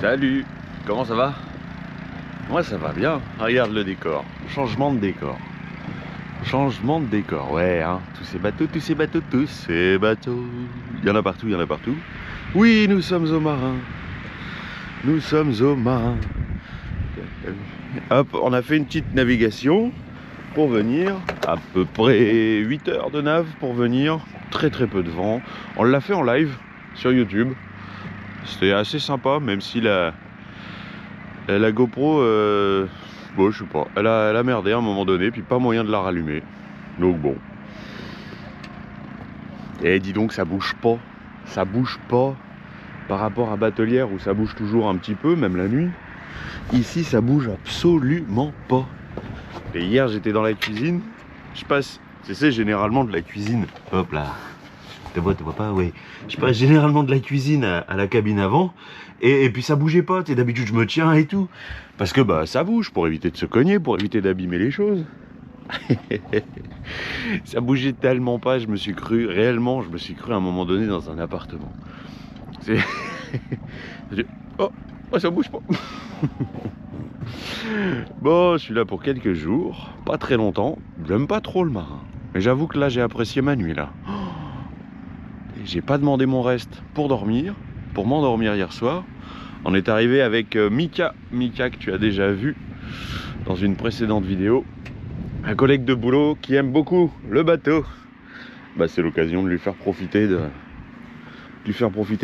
Salut, comment ça va? Moi ça va bien, regarde le décor, changement de décor. Changement de décor, ouais hein, tous ces bateaux, tous ces bateaux, tous ces bateaux. Il y en a partout, il y en a partout. Oui, nous sommes aux marins. Nous sommes aux marins. Hop, on a fait une petite navigation pour venir, à peu près 8 heures de nav pour venir, très peu de vent. On l'a fait en live sur YouTube. C'était assez sympa, même si la GoPro, bon, je sais pas, elle a merdé à un moment donné, puis pas moyen de la rallumer. Donc bon. Et dis donc, ça bouge pas par rapport à Batelière où ça bouge toujours un petit peu, même la nuit. Ici, ça bouge absolument pas. Et hier, j'étais dans la cuisine, je passe, tu sais, généralement de la cuisine, hop là. Tu vois pas, oui. Je passe généralement de la cuisine à la cabine avant, et puis ça bougeait pas, et d'habitude je me tiens et tout. Parce que bah ça bouge, pour éviter de se cogner, pour éviter d'abîmer les choses. Ça bougeait tellement pas, je me suis cru à un moment donné dans un appartement. Oh, ça bouge pas. Bon, je suis là pour quelques jours, pas très longtemps, j'aime pas trop le marin. Mais j'avoue que là j'ai apprécié ma nuit là. J'ai pas demandé mon reste pour dormir, pour m'endormir hier soir. On est arrivé avec Mika que tu as déjà vu dans une précédente vidéo. Un collègue de boulot qui aime beaucoup le bateau. Bah, c'est l'occasion de lui faire profiter de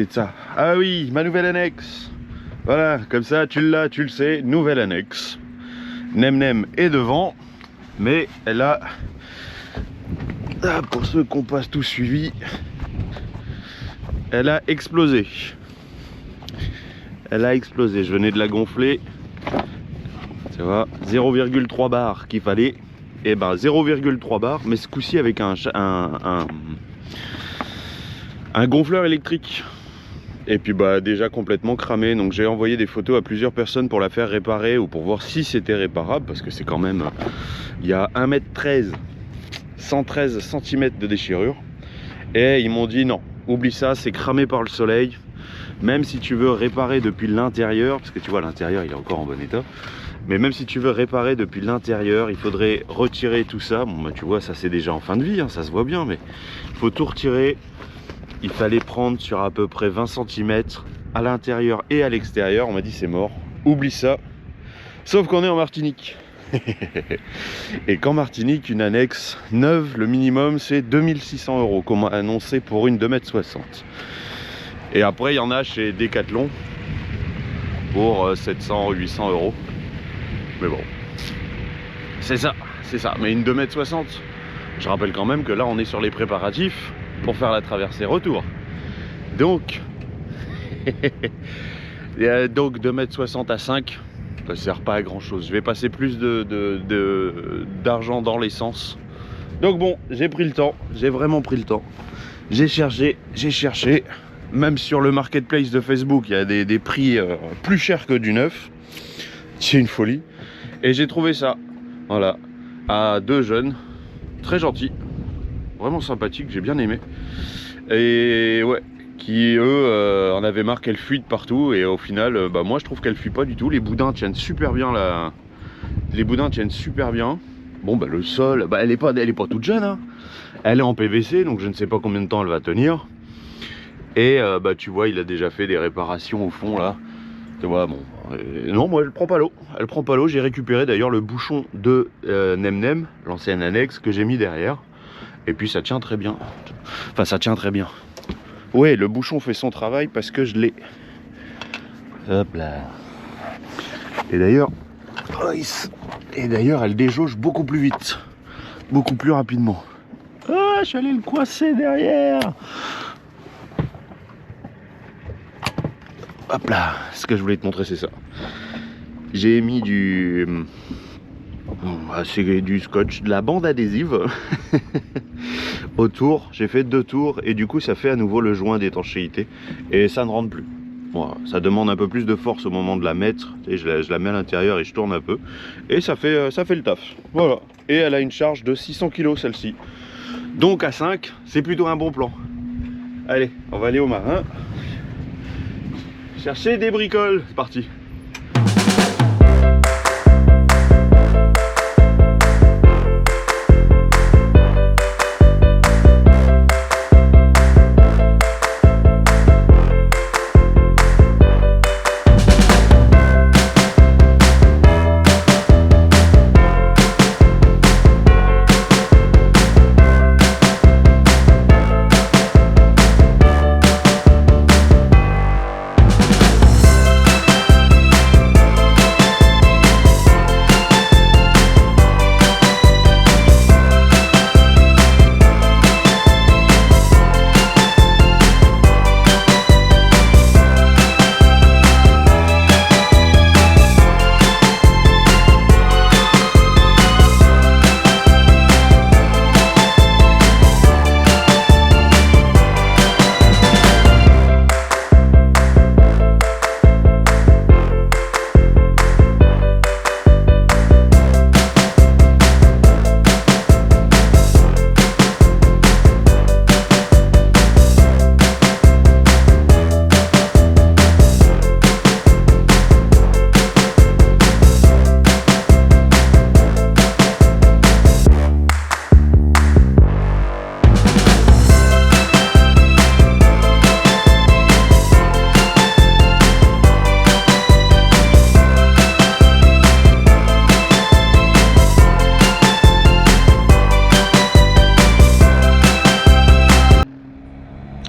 ça. Ah oui, ma nouvelle annexe. Voilà, comme ça tu l'as, tu le sais, nouvelle annexe. Nem est devant, mais elle a, pour ceux qui n'ont pas tout suivi, elle a explosé. Elle a explosé, je venais de la gonfler. Tu vois, 0,3 bar qu'il fallait. Et ben 0,3 bar, mais ce coup-ci avec un gonfleur électrique. Et puis bah déjà complètement cramé. Donc j'ai envoyé des photos à plusieurs personnes pour la faire réparer ou pour voir si c'était réparable. Parce que c'est quand même... Il y a 1m13, 113 cm de déchirure. Et ils m'ont dit non, oublie ça, c'est cramé par le soleil. Même si tu veux réparer depuis l'intérieur, parce que tu vois l'intérieur il est encore en bon état, mais même si tu veux réparer depuis l'intérieur, il faudrait retirer tout ça. Bon bah tu vois, ça c'est déjà en fin de vie, hein, ça se voit bien, mais il faut tout retirer. Il fallait prendre sur à peu près 20 cm à l'intérieur et à l'extérieur. On m'a dit c'est mort, oublie ça. Sauf qu'on est en Martinique. Et qu'en Martinique, une annexe neuve, le minimum c'est 2600 €, qu'on m'a annoncé pour une 2,60 m. Et après il y en a chez Decathlon pour 700 ou 800 €. Mais bon, c'est ça. Mais une 2,60 m, je rappelle quand même que là on est sur les préparatifs pour faire la traversée retour. Donc, donc 2,60 m à 5, ça sert pas à grand chose. Je vais passer plus d'argent dans l'essence. Donc bon, j'ai pris le temps, j'ai vraiment pris le temps. J'ai cherché. Même sur le marketplace de Facebook, il y a des prix plus chers que du neuf. C'est une folie. Et j'ai trouvé ça, voilà, à deux jeunes, très gentils, vraiment sympathiques, j'ai bien aimé. Et ouais, qui eux en avaient marre qu'elle fuit de partout. Et au final, bah moi je trouve qu'elle fuit pas du tout. Les boudins tiennent super bien là. Bon bah le sol, bah elle est pas toute jeune, hein. Elle est en PVC, donc je ne sais pas combien de temps elle va tenir. Et bah tu vois, il a déjà fait des réparations au fond là. Tu vois, bon, non, moi elle prend pas l'eau. J'ai récupéré d'ailleurs le bouchon de Nem, l'ancienne annexe que j'ai mis derrière. Et puis ça tient très bien. Enfin, ça tient très bien. Ouais, le bouchon fait son travail parce que je l'ai. Hop là. Et d'ailleurs, elle déjauge beaucoup plus vite, beaucoup plus rapidement. Ah, je suis allé le coincer derrière. Hop là, ce que je voulais te montrer c'est ça. J'ai mis c'est du scotch, de la bande adhésive autour. J'ai fait 2 tours et du coup ça fait à nouveau le joint d'étanchéité et ça ne rentre plus. Voilà, ça demande un peu plus de force au moment de la mettre. Et je la mets à l'intérieur et je tourne un peu et ça fait le taf. Voilà. Et elle a une charge de 600 kg celle-ci. Donc à 5, c'est plutôt un bon plan. Allez, on va aller au marin. Chercher des bricoles, c'est parti.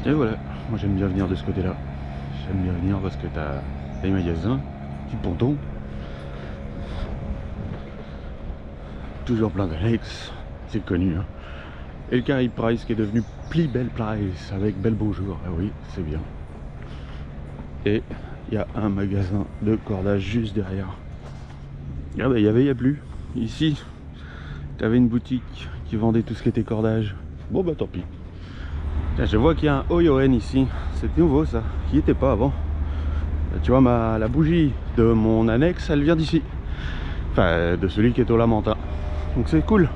Et voilà, moi j'aime bien venir de ce côté-là. J'aime bien venir parce que t'as les magasins, petit ponton. Toujours plein d'Alex, c'est connu. Hein. Et le Caribe Price qui est devenu Pli Belle Price avec Belle Bonjour. Ah oui, c'est bien. Et il y a un magasin de cordage juste derrière. Ah bah il y a plus. Ici, t'avais une boutique qui vendait tout ce qui était cordage. Bon bah tant pis. Tiens, je vois qu'il y a un Oyoen ici, c'est nouveau ça, qui n'y était pas avant. Tu vois, la bougie de mon annexe, elle vient d'ici. Enfin, de celui qui est au Lamentin. Donc c'est cool.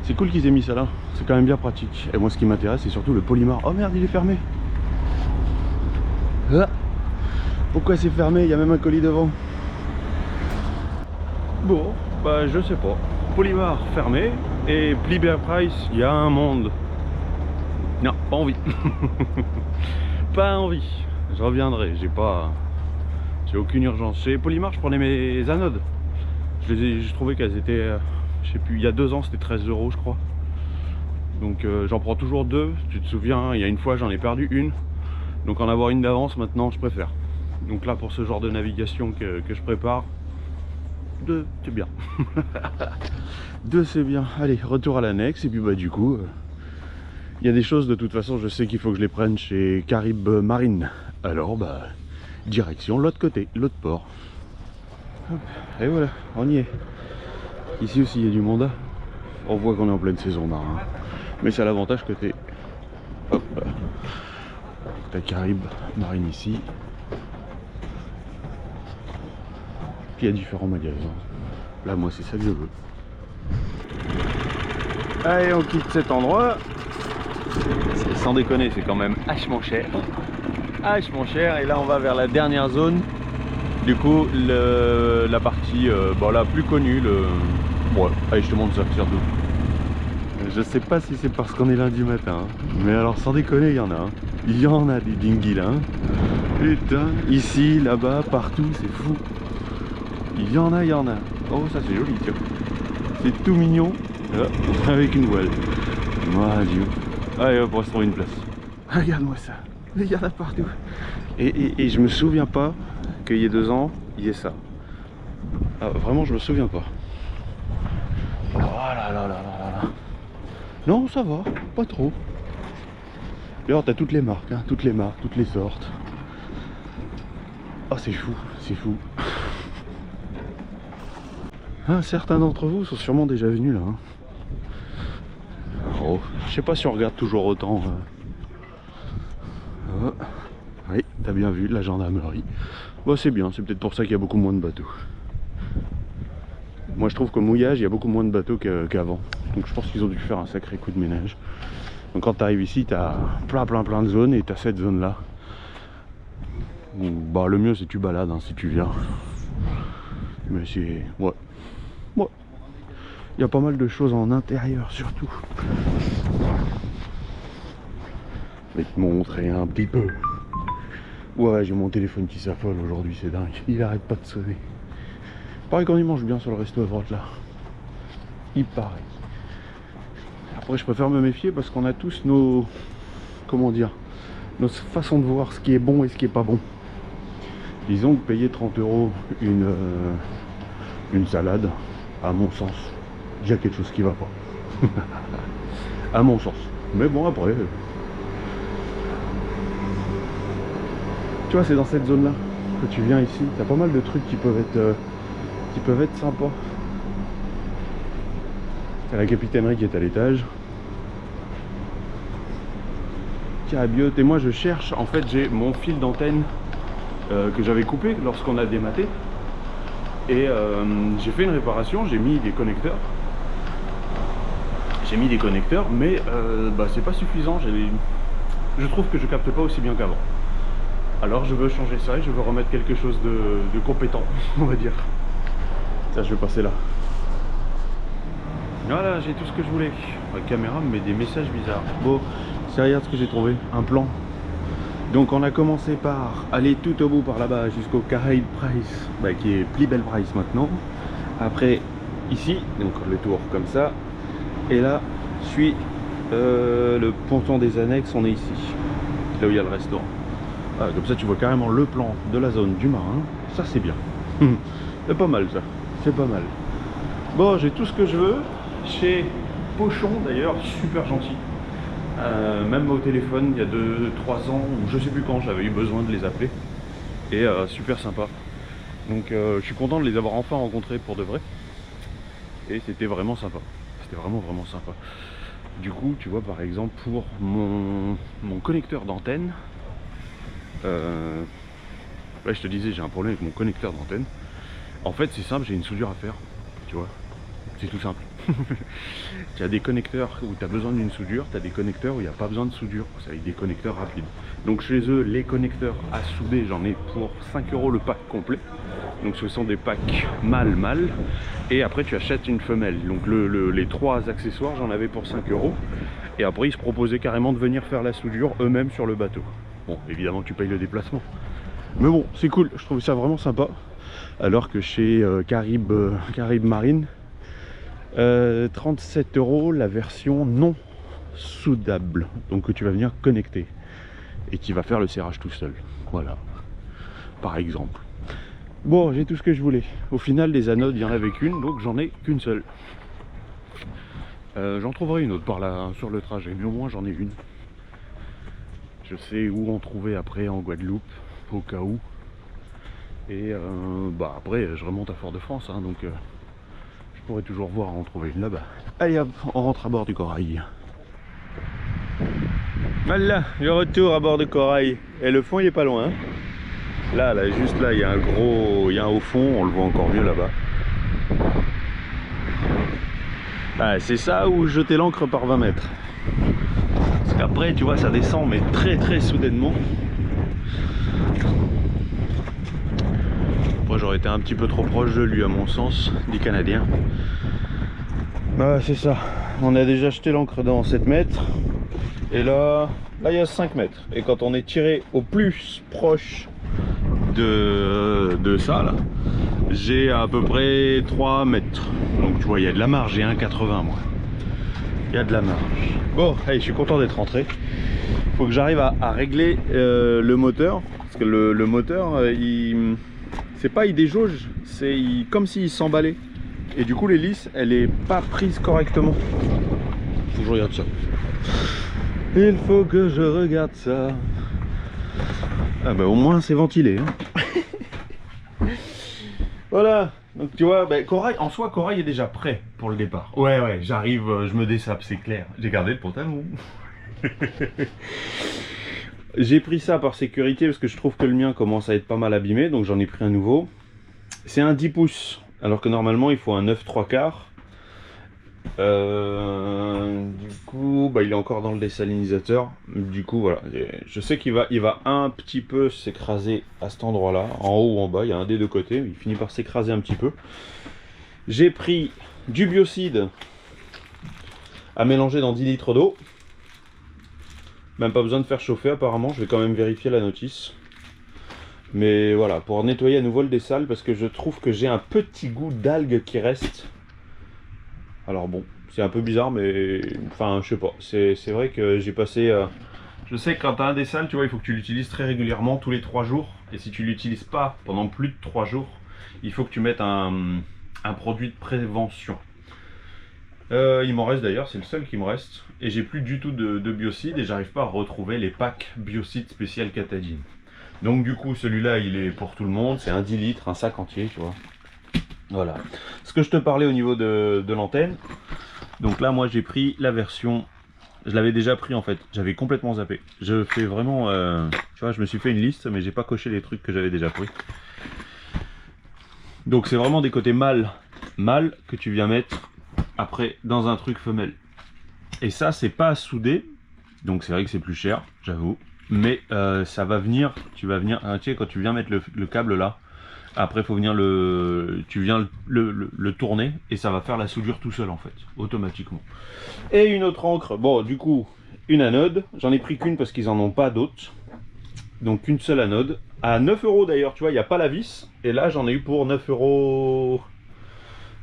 C'est cool qu'ils aient mis ça là, c'est quand même bien pratique. Et moi ce qui m'intéresse, c'est surtout le polymar. Oh merde, il est fermé. Ah. Pourquoi c'est fermé? Il y a même un colis devant. Bon, bah je sais pas. Polymar fermé et Pli Belle Price, il y a un monde. Non, pas envie. Pas envie. Je reviendrai, j'ai aucune urgence. Chez Polymar, je prenais mes anodes. Je trouvais qu'elles étaient, je sais plus, il y a 2 ans, c'était 13 € je crois. Donc j'en prends toujours 2. Tu te souviens, il y a une fois, j'en ai perdu une. Donc en avoir une d'avance, maintenant, je préfère. Donc là, pour ce genre de navigation que je prépare, 2, c'est bien. 2, c'est bien. Allez, retour à l'annexe. Et puis bah du coup... il y a des choses, de toute façon, je sais qu'il faut que je les prenne chez Caribe Marine. Alors, bah, direction l'autre côté, l'autre port. Hop, et voilà, on y est. Ici aussi, il y a du monde. On voit qu'on est en pleine saison marin. Mais ça a l'avantage que t'es... Hop, t'as Caribe Marine ici. Puis il y a différents magasins. Là, moi, c'est ça que je veux. Allez, on quitte cet endroit. Sans déconner, c'est quand même hachement cher. Hachement cher. Et là, on va vers la dernière zone. Du coup, la partie la plus connue. Ouais, allez, je te montre ça surtout. Je sais pas si c'est parce qu'on est lundi matin. Mais alors, sans déconner, il y en a. Il y en a des dinghies là. Putain, ici, là-bas, partout, c'est fou. Il y en a, il y en a. Oh, ça c'est joli, tiens. C'est tout mignon. Avec une voile. Mon Dieu. Allez, on va se trouver une place. Regarde-moi ça. Il y en a partout. Et je me souviens pas qu'il y ait 2 ans, il y ait ça. Ah, vraiment, je me souviens pas. Oh là là là là là. Non, ça va. Pas trop. D'ailleurs, t'as toutes les marques, hein, toutes les sortes. Oh, c'est fou, c'est fou. Ah, certains d'entre vous sont sûrement déjà venus là. Hein. Oh, je sais pas si on regarde toujours autant. Oh. Oui, t'as bien vu, la gendarmerie. Bon, c'est bien, c'est peut-être pour ça qu'il y a beaucoup moins de bateaux. Moi, je trouve qu'au mouillage, il y a beaucoup moins de bateaux qu'avant. Donc, je pense qu'ils ont dû faire un sacré coup de ménage. Donc, quand tu arrives ici, t'as plein de zones et t'as cette zone-là. Bah le mieux c'est tu balades hein, si tu viens. Mais c'est... Ouais. Ouais. Il y a pas mal de choses en intérieur surtout. Je vais te montrer un petit peu. Ouais, j'ai mon téléphone qui s'affole aujourd'hui, c'est dingue. Il arrête pas de sonner. Pareil qu'on y mange bien sur le resto à droite là. Il paraît. Après je préfère me méfier parce qu'on a tous nos... Comment dire, nos façons de voir ce qui est bon et ce qui est pas bon. Disons que payer 30 € une salade, à mon sens, il y a quelque chose qui va pas. À mon sens. Mais bon après... Tu vois, c'est dans cette zone là que tu viens ici, t'as pas mal de trucs qui peuvent être sympas. C'est la capitainerie qui est à l'étage. Carabiote. Et moi je cherche, en fait j'ai mon fil d'antenne que j'avais coupé lorsqu'on a dématé. Et j'ai fait une réparation, j'ai mis des connecteurs. Mais bah, c'est pas suffisant. Je trouve que je capte pas aussi bien qu'avant. Alors je veux changer ça et je veux remettre quelque chose de compétent, on va dire. Ça, je vais passer là. Voilà, j'ai tout ce que je voulais. La caméra me met des messages bizarres. Bon, c'est regarde ce que j'ai trouvé, un plan. Donc on a commencé par aller tout au bout par là-bas jusqu'au Carré Price, bah, qui est plus belle Price maintenant. Après ici, donc le tour comme ça. Et là, suit le ponton des annexes, on est ici, là où il y a le restaurant. Ah, comme ça tu vois carrément le plan de la zone du marin, ça c'est bien. C'est pas mal ça, c'est pas mal. Bon, j'ai tout ce que je veux, chez Pochon d'ailleurs, super gentil. Même au téléphone, il y a 2-3 ans, ou je sais plus quand, j'avais eu besoin de les appeler. Et super sympa. Donc je suis content de les avoir enfin rencontrés pour de vrai. Et c'était vraiment sympa, c'était vraiment sympa. Du coup, tu vois, par exemple, pour mon connecteur d'antenne, ouais, je te disais, j'ai un problème avec mon connecteur d'antenne. En fait, c'est simple, j'ai une soudure à faire, tu vois. C'est tout simple. Tu as des connecteurs où tu as besoin d'une soudure, tu as des connecteurs où il n'y a pas besoin de soudure. C'est des connecteurs rapides. Donc chez eux, les connecteurs à souder, j'en ai pour 5 € le pack complet. Donc ce sont des packs mâle. Et après tu achètes une femelle. Donc les 3 accessoires, j'en avais pour 5 €. Et après ils se proposaient carrément de venir faire la soudure eux-mêmes sur le bateau. Bon, évidemment tu payes le déplacement. Mais bon, c'est cool, je trouve ça vraiment sympa. Alors que chez Caraïbes Marine, 37 € la version non soudable. Donc que tu vas venir connecter. Et qui va faire le serrage tout seul. Voilà. Par exemple. Bon, j'ai tout ce que je voulais. Au final, des anodes, il n'y en avait qu'une, donc j'en ai qu'une seule. J'en trouverai une autre par là sur le trajet, mais au moins j'en ai une. Je sais où en trouver après en Guadeloupe, au cas où. Et bah après, je remonte à Fort-de-France, hein, donc je pourrais toujours voir en trouver une là-bas. Allez hop, on rentre à bord du Corail. Voilà, le retour à bord de Corail. Et le fond, il est pas loin. Hein. Là, juste là, il y a un haut fond, on le voit encore mieux là-bas. Ah, c'est ça où jeter l'ancre par 20 mètres. Parce qu'après, tu vois, ça descend, mais très soudainement. Après, j'aurais été un petit peu trop proche de lui, à mon sens, des Canadiens. Bah, c'est ça. On a déjà jeté l'ancre dans 7 mètres. Et là, il y a 5 mètres. Et quand on est tiré au plus proche de ça, là, j'ai à peu près 3 mètres. Donc tu vois, il y a de la marge, j'ai 1,80 moi. Il y a de la marge. Bon, allez, je suis content d'être rentré. Il faut que j'arrive à régler le moteur. Parce que le moteur, c'est pas il déjauge, c'est comme s'il s'emballait. Et du coup, l'hélice, elle est pas prise correctement. Faut que je regarde ça. Il faut que je regarde ça. Ah bah au moins c'est ventilé. Hein. Voilà. Donc tu vois, bah, Corail, en soi, Corail est déjà prêt pour le départ. Ouais, j'arrive, je me dessape, c'est clair. J'ai gardé le pantalon. J'ai pris ça par sécurité parce que je trouve que le mien commence à être pas mal abîmé, donc j'en ai pris un nouveau. C'est un 10 pouces, alors que normalement il faut un 9 3/4. Du coup, bah, il est encore dans le désalinisateur. Du coup, voilà. Je sais qu'il va un petit peu s'écraser à cet endroit-là, en haut ou en bas. Il y a un des deux côtés. Il finit par s'écraser un petit peu. J'ai pris du biocide à mélanger dans 10 litres d'eau. Même pas besoin de faire chauffer apparemment. Je vais quand même vérifier la notice. Mais voilà, pour nettoyer à nouveau le dessal, parce que je trouve que j'ai un petit goût d'algue qui reste. Alors bon, c'est un peu bizarre, mais enfin, je sais pas. C'est vrai que j'ai passé. Je sais que quand tu as un dessal, tu vois, il faut que tu l'utilises très régulièrement, tous les 3 jours. Et si tu l'utilises pas pendant plus de 3 jours, il faut que tu mettes un produit de prévention. Il m'en reste d'ailleurs, c'est le seul qui me reste. Et j'ai plus du tout de biocide et j'arrive pas à retrouver les packs biocide spécial Katadyn. Donc du coup, celui-là, il est pour tout le monde. C'est un 10 litres, un sac entier, tu vois. Voilà. Ce que je te parlais au niveau de l'antenne. Donc là, moi, j'ai pris la version... Je l'avais déjà pris, en fait. J'avais complètement zappé. Je fais vraiment... tu vois, je me suis fait une liste, mais j'ai pas coché les trucs que j'avais déjà pris. Donc c'est vraiment des côtés mâles que tu viens mettre après dans un truc femelle. Et ça, c'est pas à souder. Donc c'est vrai que c'est plus cher, j'avoue. Mais ça va venir, tu vas venir, tu sais, quand tu viens mettre le câble là, après faut venir tu viens le tourner et ça va faire la soudure tout seul en fait, automatiquement. Et une autre encre, bon du coup, une anode, j'en ai pris qu'une parce qu'ils en ont pas d'autres. Donc une seule anode, à 9 € d'ailleurs, tu vois, il n'y a pas la vis. Et là j'en ai eu pour 9 €,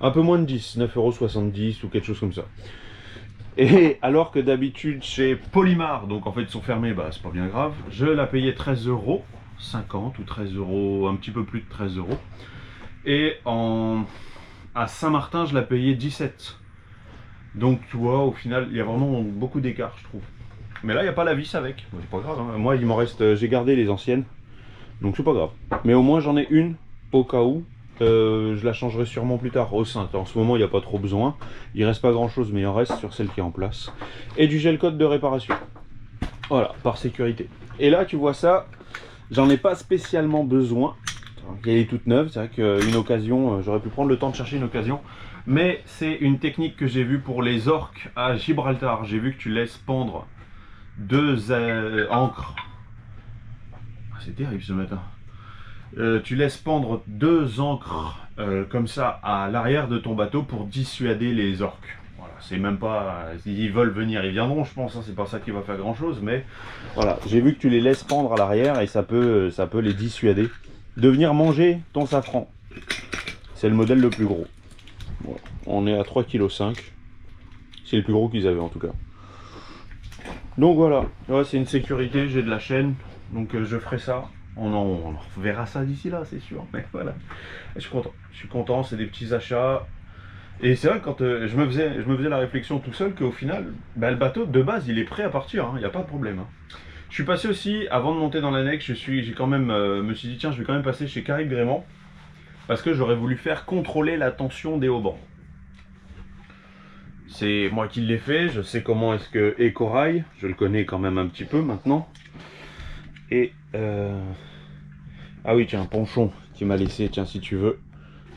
un peu moins de 10, 9,70 € ou quelque chose comme ça. Et alors que d'habitude chez Polymar, donc en fait ils sont fermés, bah c'est pas bien grave, je la payais 13,50 € ou 13 €, un petit peu plus de 13 €. Et à Saint-Martin, je la payais 17. Donc tu vois, au final, il y a vraiment beaucoup d'écart, je trouve. Mais là, il n'y a pas la vis avec. Bon, c'est pas grave, hein. Moi, il m'en reste, j'ai gardé les anciennes. Donc c'est pas grave. Mais au moins, j'en ai une au cas où. Je la changerai sûrement plus tard au cintre. En ce moment, il n'y a pas trop besoin. Il reste pas grand chose, mais il en reste sur celle qui est en place. Et du gel coat de réparation. Voilà, par sécurité. Et là, tu vois ça, j'en ai pas spécialement besoin. Elle est toute neuve, c'est vrai qu'une occasion, j'aurais pu prendre le temps de chercher une occasion. Mais c'est une technique que j'ai vue pour les orques à Gibraltar. J'ai vu que tu laisses pendre 2 ancres. Ah, c'est terrible ce matin. Tu laisses pendre 2 ancres comme ça à l'arrière de ton bateau pour dissuader les orques. Voilà, c'est même pas... S'ils veulent venir, ils viendront, je pense, hein, c'est pas ça qui va faire grand chose, mais voilà, j'ai vu que tu les laisses pendre à l'arrière et ça peut les dissuader de venir manger ton safran. C'est le modèle le plus gros. Bon, on est à 3,5 kg. C'est le plus gros qu'ils avaient en tout cas. Donc voilà, ouais, c'est une sécurité, j'ai de la chaîne, donc je ferai ça. On verra ça d'ici là, c'est sûr. Mais voilà, je suis content, c'est des petits achats. Et c'est vrai que quand je me faisais la réflexion tout seul qu'au final, bah, le bateau de base il est prêt à partir, il n'y a pas de problème. Je suis passé aussi, avant de monter dans l'annexe, j'ai quand même, me suis dit tiens, je vais quand même passer chez Carib Gréement parce que j'aurais voulu faire contrôler la tension des haubans. C'est moi qui l'ai fait, je sais comment est-ce que est Corail, je le connais quand même un petit peu maintenant. Et ah oui tiens, Ponchon qui m'a laissé, tiens si tu veux,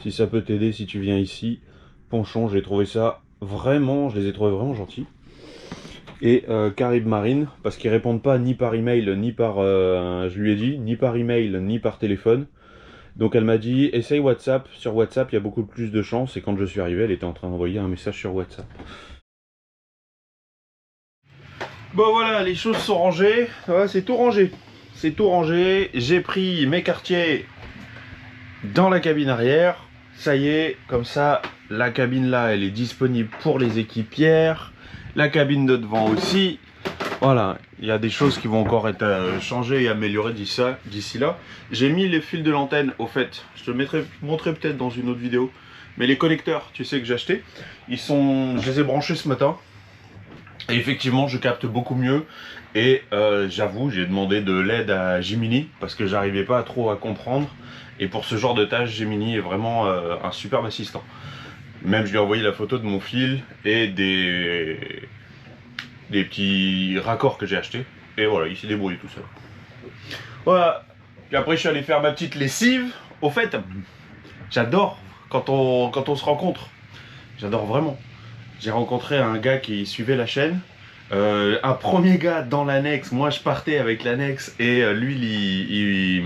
si ça peut t'aider si tu viens ici. Ponchon, j'ai trouvé ça vraiment, je les ai trouvés vraiment gentils. Et Carib Marine, parce qu'ils répondent pas ni par email, ni par, je lui ai dit, ni par email, ni par téléphone. Donc elle m'a dit, essaye WhatsApp, sur WhatsApp il y a beaucoup plus de chance, et quand je suis arrivé, elle était en train d'envoyer un message sur WhatsApp. Bon voilà, les choses sont rangées, ouais, c'est tout rangé. C'est tout rangé, j'ai pris mes quartiers dans la cabine arrière. Ça y est, comme ça, la cabine là, elle est disponible pour les équipières. La cabine de devant aussi. Voilà, il y a des choses qui vont encore être changées et améliorées d'ici là. J'ai mis les fils de l'antenne, au fait, je te montrerai peut-être dans une autre vidéo. Mais les connecteurs, tu sais que j'ai acheté, je les ai branchés ce matin. Et effectivement, je capte beaucoup mieux. Et j'avoue, j'ai demandé de l'aide à Gemini parce que j'arrivais pas trop à comprendre. Et pour ce genre de tâche, Gemini est vraiment un superbe assistant. Même je lui ai envoyé la photo de mon fil et des petits raccords que j'ai achetés. Et voilà, il s'est débrouillé tout seul. Voilà. Puis après, je suis allé faire ma petite lessive. Au fait, j'adore quand on se rencontre. J'adore vraiment. j'ai rencontré un gars qui suivait la chaîne. Un premier gars dans l'annexe, moi je partais avec l'annexe et lui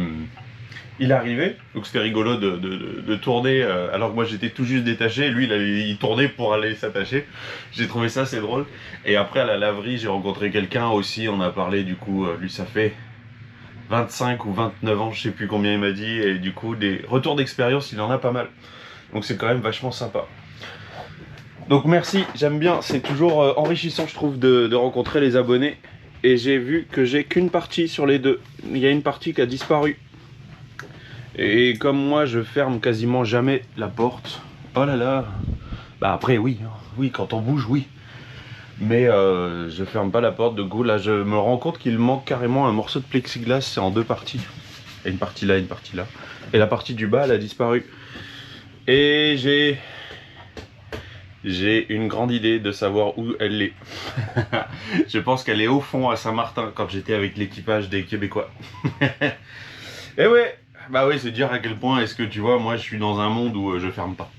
il arrivait, donc c'était rigolo de tourner alors que moi j'étais tout juste détaché, lui il tournait pour aller s'attacher. J'ai trouvé ça assez drôle. Et après à la laverie j'ai rencontré quelqu'un aussi, on a parlé du coup, lui ça fait 25 ou 29 ans, je sais plus combien il m'a dit, et du coup des retours d'expérience il en a pas mal. Donc c'est quand même vachement sympa. Donc merci, j'aime bien, c'est toujours enrichissant je trouve de rencontrer les abonnés. Et j'ai vu que j'ai qu'une partie sur les deux, il y a une partie qui a disparu. Et comme moi je ferme quasiment jamais la porte, oh là là, bah après oui, oui quand on bouge oui. Mais je ferme pas la porte, de coup là je me rends compte qu'il manque carrément un morceau de plexiglas, c'est en deux parties. Il y a une partie là, une partie là. Et la partie du bas elle a disparu. Et j'ai une grande idée de savoir où elle est. Je pense qu'elle est au fond à Saint-Martin quand j'étais avec l'équipage des Québécois. Et ouais, bah oui, c'est dire à quel point est-ce que tu vois, moi je suis dans un monde où je ferme pas.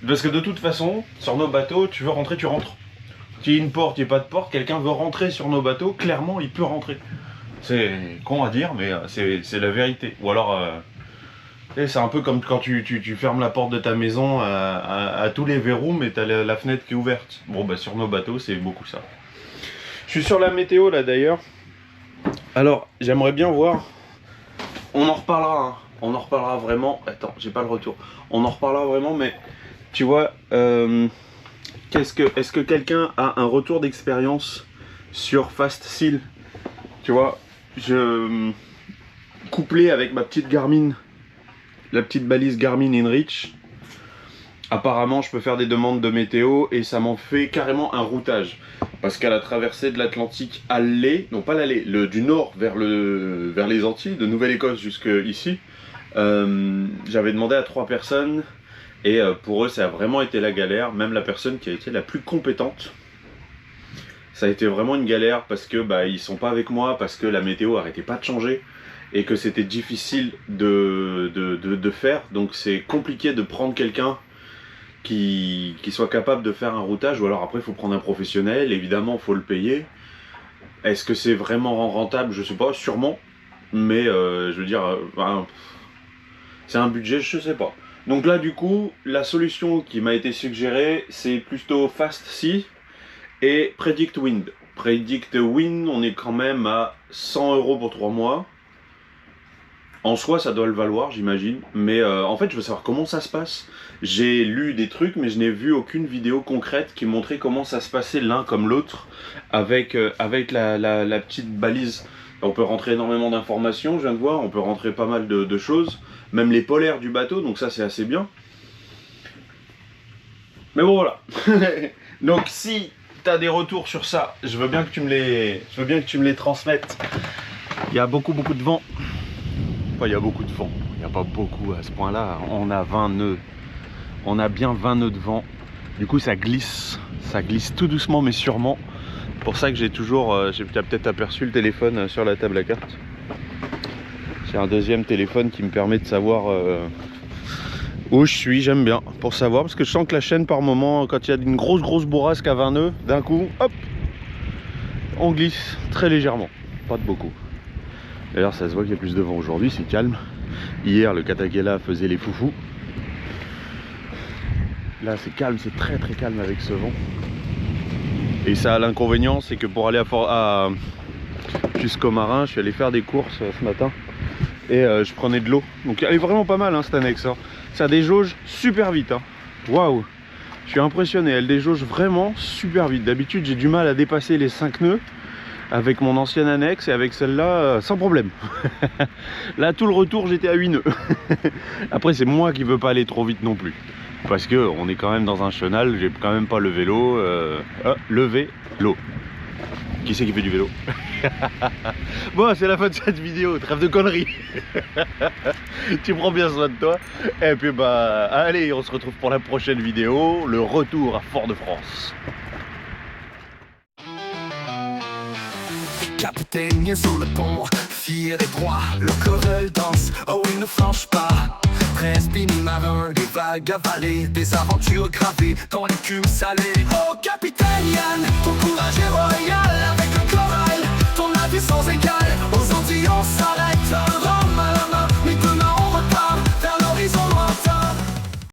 Parce que de toute façon, sur nos bateaux, tu veux rentrer, tu rentres. Qu'il y ait une porte, il n'y ait pas de porte, quelqu'un veut rentrer sur nos bateaux, clairement il peut rentrer. C'est con à dire, mais c'est la vérité. Ou alors... c'est un peu comme quand tu fermes la porte de ta maison à tous les verrous, mais tu as la fenêtre qui est ouverte. Bon, bah sur nos bateaux, c'est beaucoup ça. Je suis sur la météo là d'ailleurs. Alors, j'aimerais bien voir. On en reparlera, hein. On en reparlera vraiment. Attends, j'ai pas le retour. On en reparlera vraiment, mais tu vois, est-ce que quelqu'un a un retour d'expérience sur Fast Seal? Tu vois, couplé avec ma petite Garmin. La petite balise Garmin InReach. Apparemment je peux faire des demandes de météo et ça m'en fait carrément un routage. Parce qu'à la traversée de l'Atlantique à l'est, non pas l'allée, du nord vers les Antilles, de Nouvelle-Écosse jusque ici, j'avais demandé à 3 personnes et pour eux ça a vraiment été la galère. Même la personne qui a été la plus compétente, ça a été vraiment une galère parce que bah, ils sont pas avec moi, parce que la météo arrêtait pas de changer. Et que c'était difficile de faire, donc c'est compliqué de prendre quelqu'un qui soit capable de faire un routage, ou alors après il faut prendre un professionnel, évidemment il faut le payer. Est-ce que c'est vraiment rentable? Je sais pas, sûrement, mais je veux dire, c'est un budget, je sais pas. Donc là du coup, la solution qui m'a été suggérée, c'est plutôt Fast Sea et Predict Wind. Predict Wind, on est quand même à 100 € pour 3 mois. En soi, ça doit le valoir, j'imagine. Mais en fait, je veux savoir comment ça se passe. J'ai lu des trucs, mais je n'ai vu aucune vidéo concrète qui montrait comment ça se passait l'un comme l'autre avec la petite balise. On peut rentrer énormément d'informations, je viens de voir. On peut rentrer pas mal de choses. Même les polaires du bateau, donc ça, c'est assez bien. Mais bon, voilà. Donc, si tu as des retours sur ça, je veux bien que tu me les transmettes. Il y a beaucoup de vent. Enfin, il y a beaucoup de vent, il n'y a pas beaucoup à ce point là, on a 20 nœuds, on a bien 20 nœuds de vent, du coup ça glisse tout doucement mais sûrement. Pour ça que j'ai toujours, tu as peut-être aperçu le téléphone sur la table à cartes. J'ai un deuxième téléphone qui me permet de savoir où je suis, j'aime bien, pour savoir, parce que je sens que la chaîne par moment, quand il y a une grosse bourrasque à 20 nœuds, d'un coup, hop, on glisse très légèrement, pas de beaucoup. D'ailleurs ça se voit qu'il y a plus de vent aujourd'hui, c'est calme. Hier le Katakela faisait les foufous. Là c'est calme, c'est très calme avec ce vent. Et ça a l'inconvénient, c'est que pour aller jusqu'au Marin, je suis allé faire des courses ce matin. Et je prenais de l'eau. Donc elle est vraiment pas mal hein, cette annexe. Hein. Ça déjauge super vite. Waouh! Je suis impressionné, elle déjauge vraiment super vite. D'habitude j'ai du mal à dépasser les 5 nœuds. Avec mon ancienne annexe et avec celle-là, sans problème. Là, tout le retour, j'étais à 8 nœuds. Après, c'est moi qui veux pas aller trop vite non plus. Parce que on est quand même dans un chenal, j'ai quand même pas le vélo. Lever l'eau. Qui c'est qui fait du vélo? Bon, c'est la fin de cette vidéo, trêve de conneries. Tu prends bien soin de toi. Et puis, bah, allez, on se retrouve pour la prochaine vidéo. Le retour à Fort-de-France. Capitaine sur le pont, fier et droit, le choral danse, oh il ne flanche pas. Presse, marin, loin des vagues avalées, des aventures gravées dans l'écume salée. Oh capitaine Yann, ton courage est royal. Avec le corail, ton avis sans égal, aux Antilles on s'arrête.